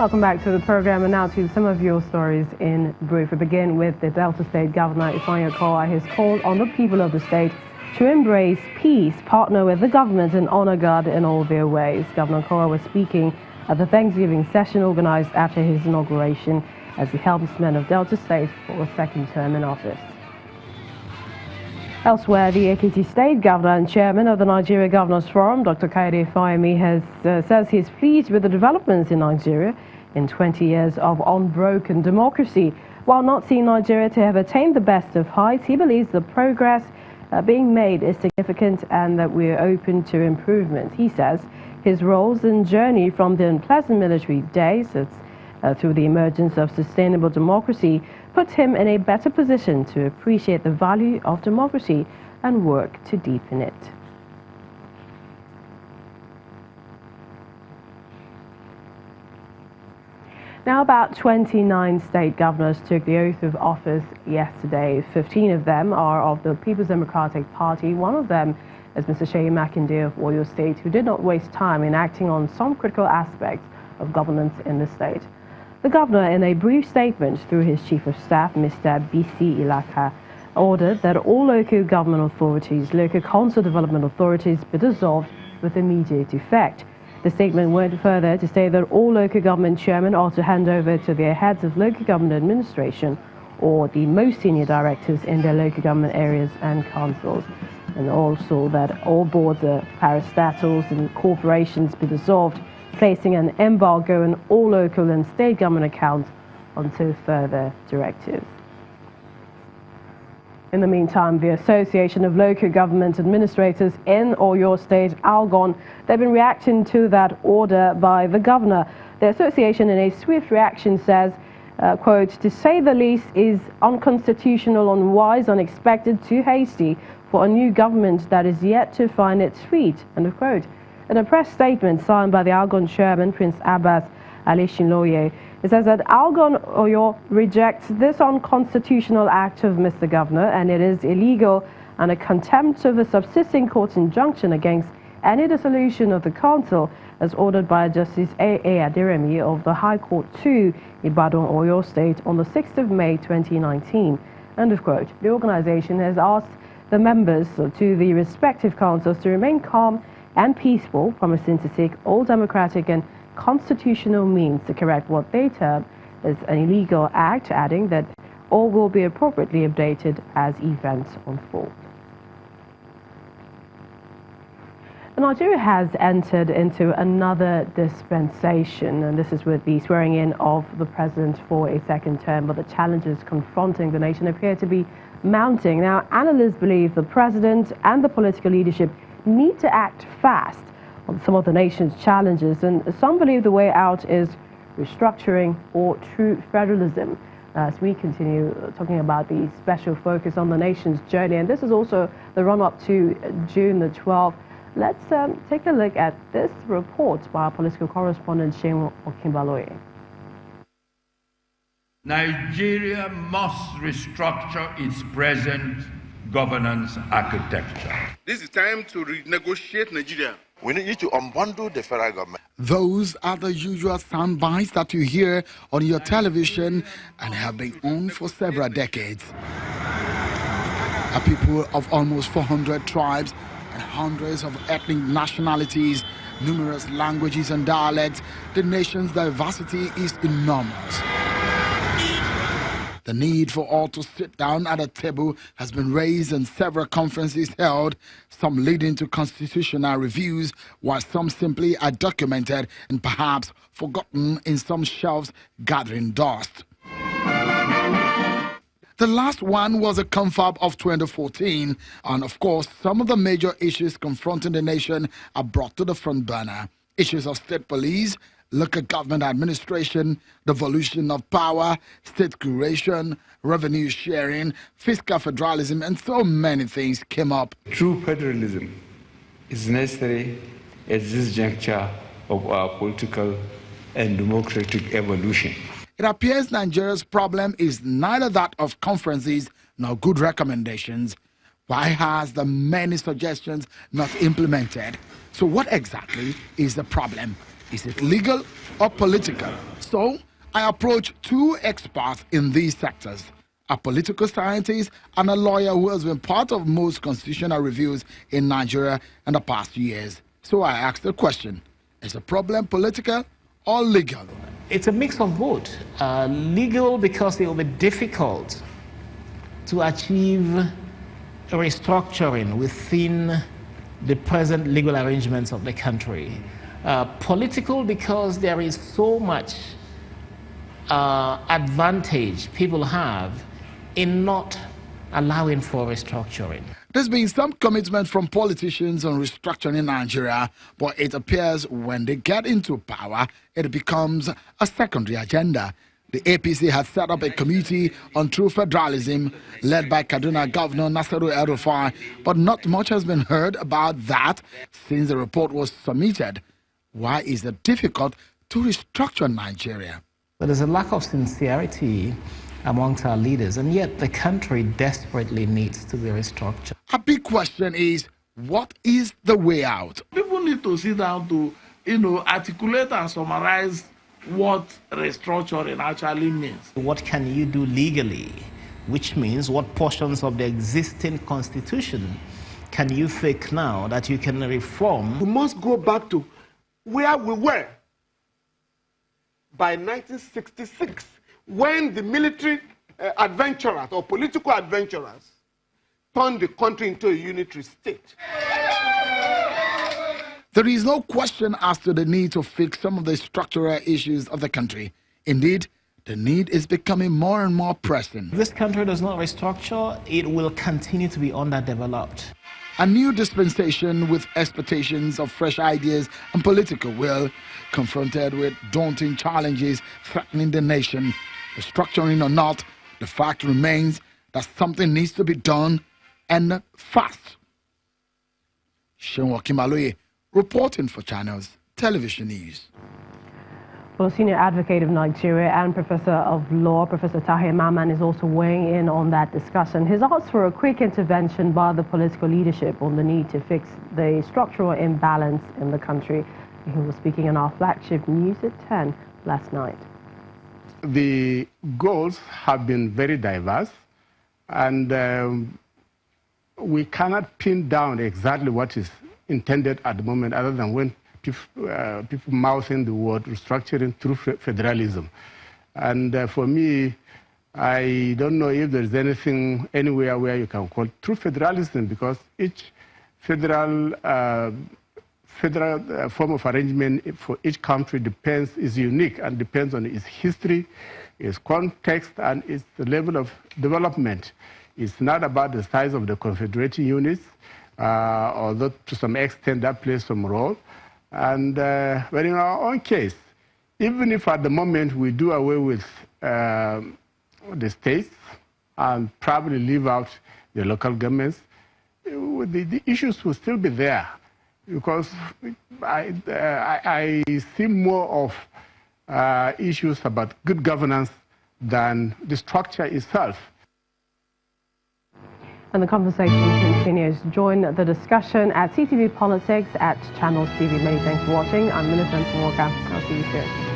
Welcome back to the program, and now to some of your stories in brief. We begin with the Delta State Governor, Ifeanyi Okowa, has called on the people of the state to embrace peace, partner with the government, and honor God in all their ways. Governor Okowa was speaking at the Thanksgiving session organized after his inauguration as the helmsman of Delta State for a second term in office. Elsewhere, the Ekiti State Governor and Chairman of the Nigeria Governors Forum, Dr. Kayode Fayemi, says he is pleased with the developments in Nigeria in 20 years of unbroken democracy. While not seeing Nigeria to have attained the best of heights, he believes the progress being made is significant and that we are open to improvement. He says his roles and journey from the unpleasant military days through the emergence of sustainable democracy puts him in a better position to appreciate the value of democracy and work to deepen it. Now, about 29 state governors took the oath of office yesterday. 15 of them are of the People's Democratic Party. One of them is Mr. Seyi Makinde of Oyo State, who did not waste time in acting on some critical aspects of governance in the state. The governor, in a brief statement through his chief of staff, Mr. B.C. Ilaka, ordered that all local government authorities, local council development authorities, be dissolved with immediate effect. The statement went further to say that all local government chairmen are to hand over to their heads of local government administration or the most senior directors in their local government areas and councils, and also that all boards, parastatals and corporations be dissolved, placing an embargo on all local and state government accounts until further directives. In the meantime, the Association of Local Government Administrators in Oyo State, ALGON, they've been reacting to that order by the governor. The association, in a swift reaction, says, quote, "To say the least is unconstitutional, unwise, unexpected, too hasty for a new government that is yet to find its feet," end of quote. In a press statement signed by the ALGON chairman, Prince Abbas Ali Shinloye, it says that ALGON Oyo rejects this unconstitutional act of Mr. Governor, and it is illegal and a contempt of the subsisting court injunction against any dissolution of the council as ordered by Justice A.A. Aderemi of the High Court 2, Ibadan, Oyo State on the 6th of May 2019. End of quote. The organization has asked the members to the respective councils to remain calm and peaceful, promising to seek all democratic and constitutional means to correct what they term as an illegal act, adding that all will be appropriately updated as events unfold. Nigeria has entered into another dispensation, and this is with the swearing in of the president for a second term, but the challenges confronting the nation appear to be mounting. Now, analysts believe the president and the political leadership need to act fast on some of the nation's challenges, and some believe the way out is restructuring or true federalism. As we continue talking about the special focus on the nation's journey, and this is also the run-up to June the 12th. Let's take a look at this report by our political correspondent, Shehu Okinbaloye. Nigeria must restructure its present governance architecture. This is time to renegotiate Nigeria. We need to unbundle the federal government. Those are the usual sound bites that you hear on your television and have been on for several decades. A people of almost 400 tribes and hundreds of ethnic nationalities, numerous languages and dialects, the nation's diversity is enormous. The need for all to sit down at a table has been raised in several conferences held, some leading to constitutional reviews, while some simply are documented and perhaps forgotten in some shelves gathering dust. The last one was a confab of 2014, and of course, some of the major issues confronting the nation are brought to the front burner. Issues of state police, local government administration, devolution of power, state curation, revenue sharing, fiscal federalism, and so many things came up. True federalism is necessary at this juncture of our political and democratic evolution. It appears Nigeria's problem is neither that of conferences nor good recommendations. Why has the many suggestions not implemented? So what exactly is the problem? Is it legal or political? So, I approached two experts in these sectors, a political scientist and a lawyer who has been part of most constitutional reviews in Nigeria in the past years. So I asked the question, is the problem political or legal? It's a mix of both. Legal because it will be difficult to achieve restructuring within the present legal arrangements of the country. Political because there is so much advantage people have in not allowing for restructuring. There's been some commitment from politicians on restructuring in Nigeria, but it appears when they get into power, it becomes a secondary agenda. The APC has set up a committee on true federalism led by Kaduna Governor Nasiru El-Rufai, but not much has been heard about that since the report was submitted. Why is it difficult to restructure Nigeria? But there's a lack of sincerity amongst our leaders, and yet the country desperately needs to be restructured. A big question is, what is the way out? People need to sit down to, articulate and summarize what restructuring actually means. What can you do legally? Which means what portions of the existing constitution can you fake now that you can reform? We must go back to where we were by 1966, when the military adventurers or political adventurers turned the country into a unitary state. There is no question as to the need to fix some of the structural issues of the country. Indeed, the need is becoming more and more pressing. If this country does not restructure, it will continue to be underdeveloped. A new dispensation with expectations of fresh ideas and political will, confronted with daunting challenges threatening the nation. Restructuring or not, the fact remains that something needs to be done, and fast. Shenwa Kimaloye, reporting for Channels Television News. Well, senior advocate of Nigeria and professor of law, Professor Tahir Maman, is also weighing in on that discussion. He's asked for a quick intervention by the political leadership on the need to fix the structural imbalance in the country. He was speaking on our flagship News at 10 last night. The goals have been very diverse, and we cannot pin down exactly what is intended at the moment, other than when people mouthing the word restructuring through federalism. And for me, I don't know if there's anything anywhere where you can call true federalism, because each federal form of arrangement for each country is unique and depends on its history, its context, and its level of development. It's not about the size of the confederating units, although to some extent that plays some role. And but in our own case, even if at the moment we do away with the states and probably leave out the local governments, the issues will still be there, because I see more of issues about good governance than the structure itself. And the conversation continues. Join the discussion at CTV Politics at Channels TV. Many thanks for watching. I'm Millicent Walker. I'll see you soon.